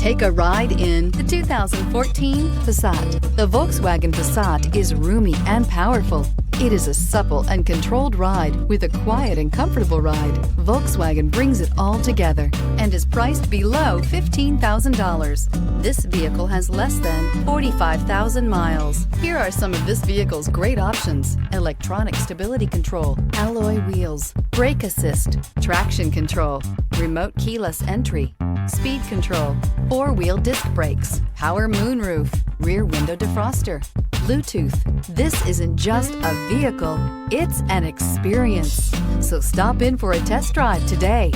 Take a ride in the 2014 Passat. The Volkswagen Passat is roomy and powerful. It is a supple and controlled ride with a quiet and comfortable ride. Volkswagen brings it all together and is priced below $15,000. This vehicle has less than 45,000 miles. Here are some of this vehicle's great options: electronic stability control, alloy wheels, brake assist, traction control, remote keyless entry, speed control, four-wheel disc brakes, power moonroof, rear window defroster, Bluetooth. This isn't just a vehicle, it's an experience. So stop in for a test drive today.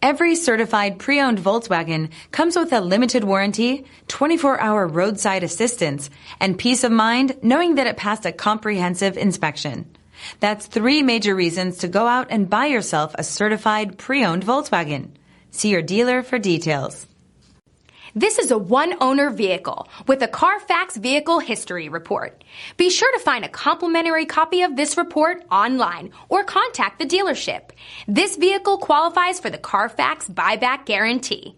Every certified pre-owned Volkswagen comes with a limited warranty, 24-hour roadside assistance, and peace of mind knowing that it passed a comprehensive inspection. That's 3 major reasons to go out and buy yourself a certified pre-owned Volkswagen. See your dealer for details. This is a one-owner vehicle with a CARFAX Vehicle History Report. Be sure to find a complimentary copy of this report online or contact the dealership. This vehicle qualifies for the CARFAX Buyback Guarantee.